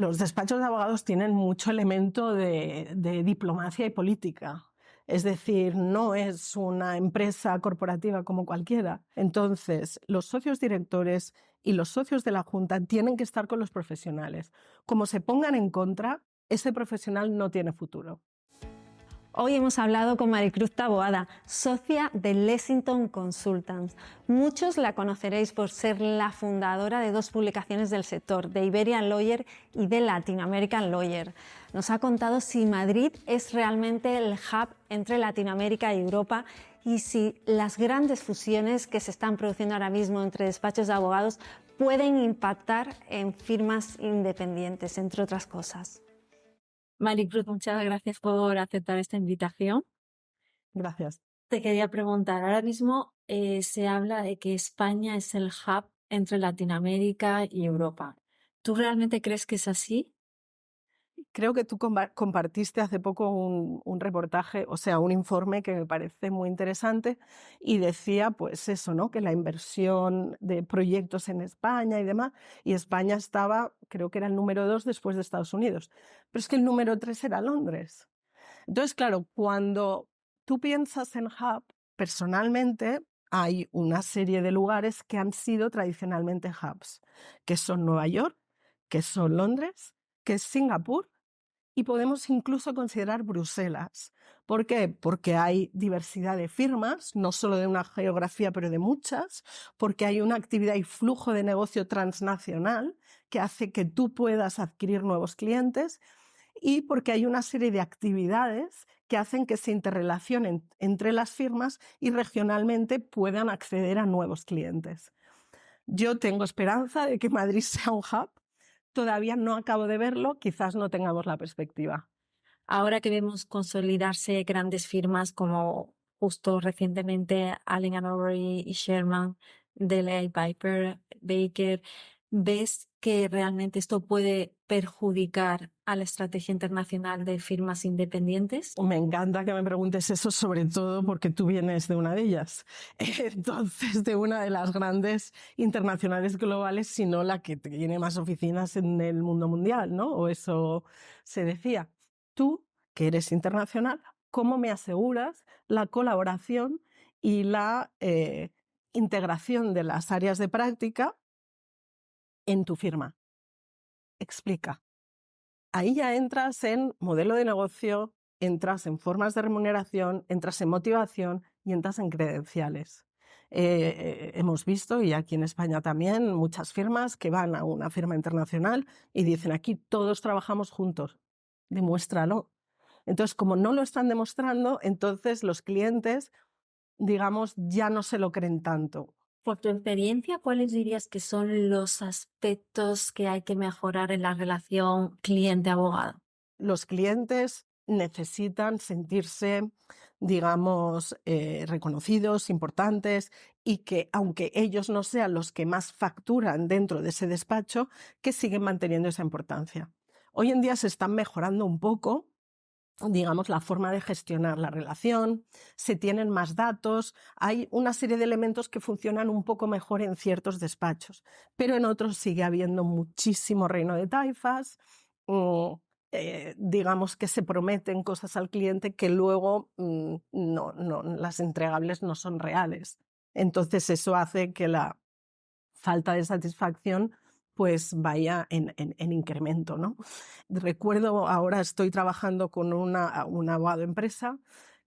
Los despachos de abogados tienen mucho elemento de diplomacia y política. Es decir, no es una empresa corporativa como cualquiera. Entonces, los socios directores y los socios de la junta tienen que estar con los profesionales. Como se pongan en contra, ese profesional no tiene futuro. Hoy hemos hablado con Maricruz Taboada, socia de Lexington Consultants. Muchos la conoceréis por ser la fundadora de 2 publicaciones del sector, de Iberian Lawyer y de Latin American Lawyer. Nos ha contado si Madrid es realmente el hub entre Latinoamérica y Europa y si las grandes fusiones que se están produciendo ahora mismo entre despachos de abogados pueden impactar en firmas independientes, entre otras cosas. Maricruz, muchas gracias por aceptar esta invitación. Gracias. Te quería preguntar, ahora mismo se habla de que España es el hub entre Latinoamérica y Europa. ¿Tú realmente crees que es así? Creo que tú compartiste hace poco un reportaje, o sea, un informe que me parece muy interesante y decía, pues eso, ¿no? Que la inversión de proyectos en España y demás, y España estaba, creo que era el número 2 después de Estados Unidos, pero es que el número 3 era Londres. Entonces, claro, cuando tú piensas en hub, personalmente hay una serie de lugares que han sido tradicionalmente hubs, que son Nueva York, que son Londres, que es Singapur, y podemos incluso considerar Bruselas. ¿Por qué? Porque hay diversidad de firmas, no solo de una geografía, pero de muchas, porque hay una actividad y flujo de negocio transnacional que hace que tú puedas adquirir nuevos clientes y porque hay una serie de actividades que hacen que se interrelacionen entre las firmas y regionalmente puedan acceder a nuevos clientes. Yo tengo esperanza de que Madrid sea un hub. Todavía no acabo de verlo, quizás no tengamos la perspectiva. Ahora que vemos consolidarse grandes firmas como justo recientemente Allen & Overy y Sherman, DLA Piper, Baker, ¿ves que realmente esto puede perjudicar a la estrategia internacional de firmas independientes? Me encanta que me preguntes eso, sobre todo porque tú vienes de una de ellas. Entonces, de una de las grandes internacionales globales, si no la que tiene más oficinas en el mundo mundial, ¿no? O eso se decía. Tú, que eres internacional, ¿cómo me aseguras la colaboración y la integración de las áreas de práctica en tu firma? Explica. Ahí ya entras en modelo de negocio, entras en formas de remuneración, entras en motivación y entras en credenciales. Hemos visto, y aquí en España también, muchas firmas que van a una firma internacional y dicen aquí todos trabajamos juntos, demuéstralo. Entonces, como no lo están demostrando, entonces los clientes, digamos, ya no se lo creen tanto. Por tu experiencia, ¿cuáles dirías que son los aspectos que hay que mejorar en la relación cliente-abogado? Los clientes necesitan sentirse, digamos, reconocidos, importantes y que, aunque ellos no sean los que más facturan dentro de ese despacho, que siguen manteniendo esa importancia. Hoy en día se están mejorando un poco, digamos, la forma de gestionar la relación, se tienen más datos, hay una serie de elementos que funcionan un poco mejor en ciertos despachos, pero en otros sigue habiendo muchísimo reino de taifas, digamos que se prometen cosas al cliente que luego las entregables no son reales. Entonces eso hace que la falta de satisfacción pues vaya en incremento, ¿no? Recuerdo, ahora estoy trabajando con un abogado empresa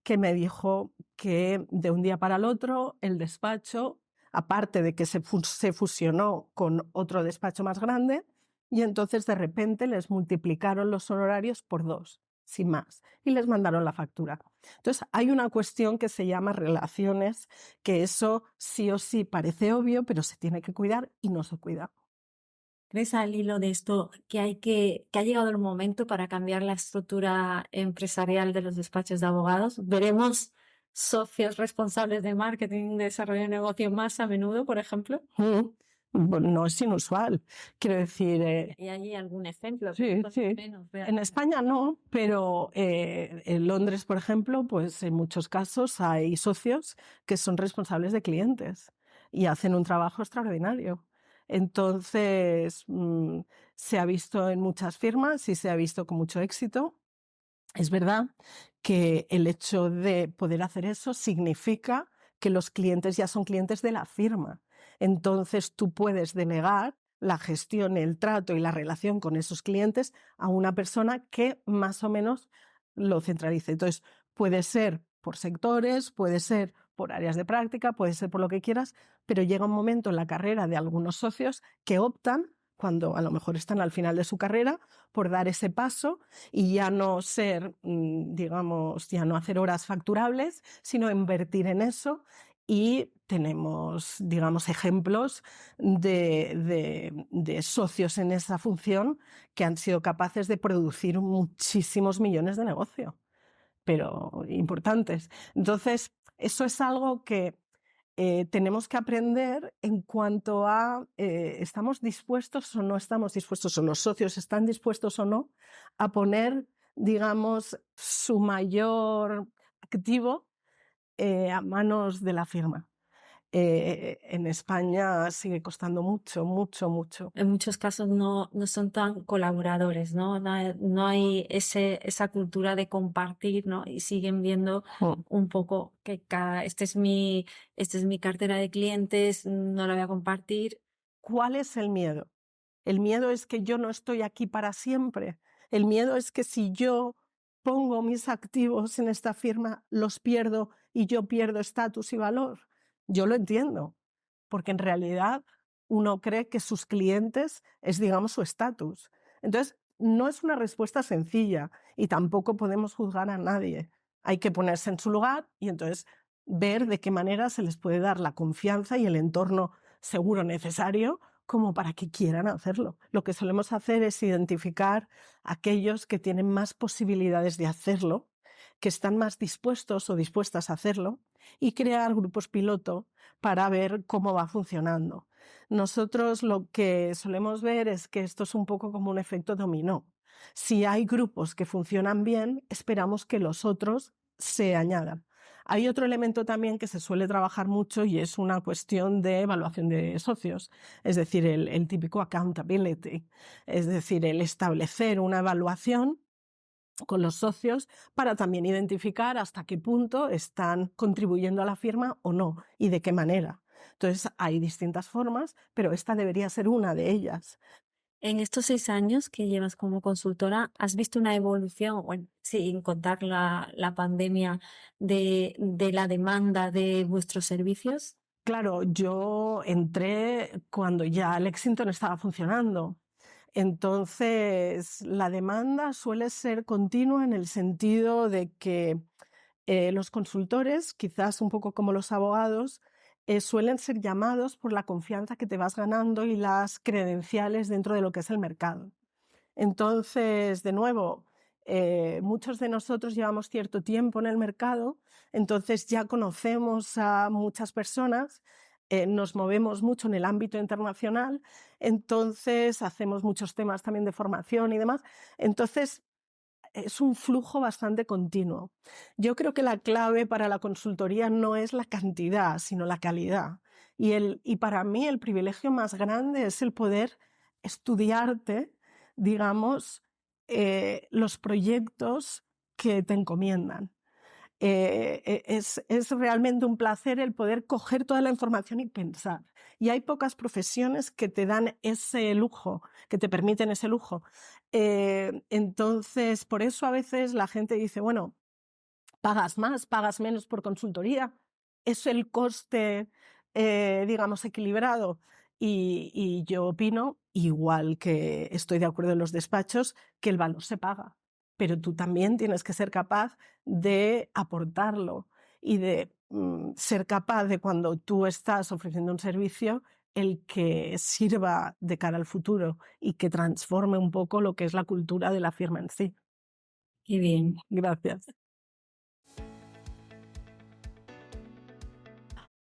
que me dijo que de un día para el otro el despacho, aparte de que se fusionó con otro despacho más grande, y entonces de repente les multiplicaron los honorarios por 2, sin más, y les mandaron la factura. Entonces hay una cuestión que se llama relaciones, que eso sí o sí parece obvio, pero se tiene que cuidar y no se cuida. ¿Crees al hilo de esto que ha llegado el momento para cambiar la estructura empresarial de los despachos de abogados? ¿Veremos socios responsables de marketing, de desarrollo de negocio más a menudo, por ejemplo? Bueno, no es inusual, quiero decir... ¿Y hay algún ejemplo? Sí, sí. Menos, En España no, pero en Londres, por ejemplo, pues en muchos casos hay socios que son responsables de clientes y hacen un trabajo extraordinario. Entonces, se ha visto en muchas firmas y se ha visto con mucho éxito. Es verdad que el hecho de poder hacer eso significa que los clientes ya son clientes de la firma. Entonces tú puedes delegar la gestión, el trato y la relación con esos clientes a una persona que más o menos lo centralice. Entonces puede ser por sectores, puede ser por áreas de práctica, puede ser por lo que quieras, pero llega un momento en la carrera de algunos socios que optan, cuando a lo mejor están al final de su carrera, por dar ese paso y ya no ser, digamos, ya no hacer horas facturables, sino invertir en eso. Y tenemos, digamos, ejemplos de socios en esa función que han sido capaces de producir muchísimos millones de negocio, pero importantes. Entonces, eso es algo que tenemos que aprender en cuanto a estamos dispuestos o no estamos dispuestos, o los socios están dispuestos o no a poner, digamos, su mayor activo a manos de la firma. En España sigue costando mucho, mucho, mucho. En muchos casos no son tan colaboradores, ¿no? No hay esa cultura de compartir, ¿no? Y siguen viendo un poco que esta es mi cartera de clientes, no la voy a compartir. ¿Cuál es el miedo? El miedo es que yo no estoy aquí para siempre. El miedo es que si yo pongo mis activos en esta firma, los pierdo y yo pierdo estatus y valor. Yo lo entiendo, porque en realidad uno cree que sus clientes es, digamos, su estatus. Entonces, no es una respuesta sencilla y tampoco podemos juzgar a nadie. Hay que ponerse en su lugar y entonces ver de qué manera se les puede dar la confianza y el entorno seguro necesario como para que quieran hacerlo. Lo que solemos hacer es identificar a aquellos que tienen más posibilidades de hacerlo, que están más dispuestos o dispuestas a hacerlo, y crear grupos piloto para ver cómo va funcionando. Nosotros lo que solemos ver es que esto es un poco como un efecto dominó. Si hay grupos que funcionan bien, esperamos que los otros se añadan. Hay otro elemento también que se suele trabajar mucho y es una cuestión de evaluación de socios, es decir, el típico accountability, es decir, el establecer una evaluación con los socios para también identificar hasta qué punto están contribuyendo a la firma o no y de qué manera. Entonces hay distintas formas, pero esta debería ser una de ellas. En estos 6 años que llevas como consultora, ¿has visto una evolución, bueno, sin contar la pandemia, de la demanda de vuestros servicios? Claro, yo entré cuando ya Lexington estaba funcionando. Entonces, la demanda suele ser continua en el sentido de que los consultores, quizás un poco como los abogados, suelen ser llamados por la confianza que te vas ganando y las credenciales dentro de lo que es el mercado. Entonces, de nuevo, muchos de nosotros llevamos cierto tiempo en el mercado, entonces ya conocemos a muchas personas, nos movemos mucho en el ámbito internacional, entonces hacemos muchos temas también de formación y demás. Entonces, es un flujo bastante continuo. Yo creo que la clave para la consultoría no es la cantidad, sino la calidad. Y para mí el privilegio más grande es el poder estudiarte, digamos, los proyectos que te encomiendan. Es realmente un placer el poder coger toda la información y pensar. Y hay pocas profesiones que te dan ese lujo, que te permiten ese lujo. Entonces, por eso a veces la gente dice, bueno, pagas más, pagas menos por consultoría, es el coste, digamos, equilibrado. Y yo opino, igual que estoy de acuerdo en los despachos, que el valor se paga, pero tú también tienes que ser capaz de aportarlo y de ser capaz de, cuando tú estás ofreciendo un servicio, el que sirva de cara al futuro y que transforme un poco lo que es la cultura de la firma en sí. Qué bien. Gracias.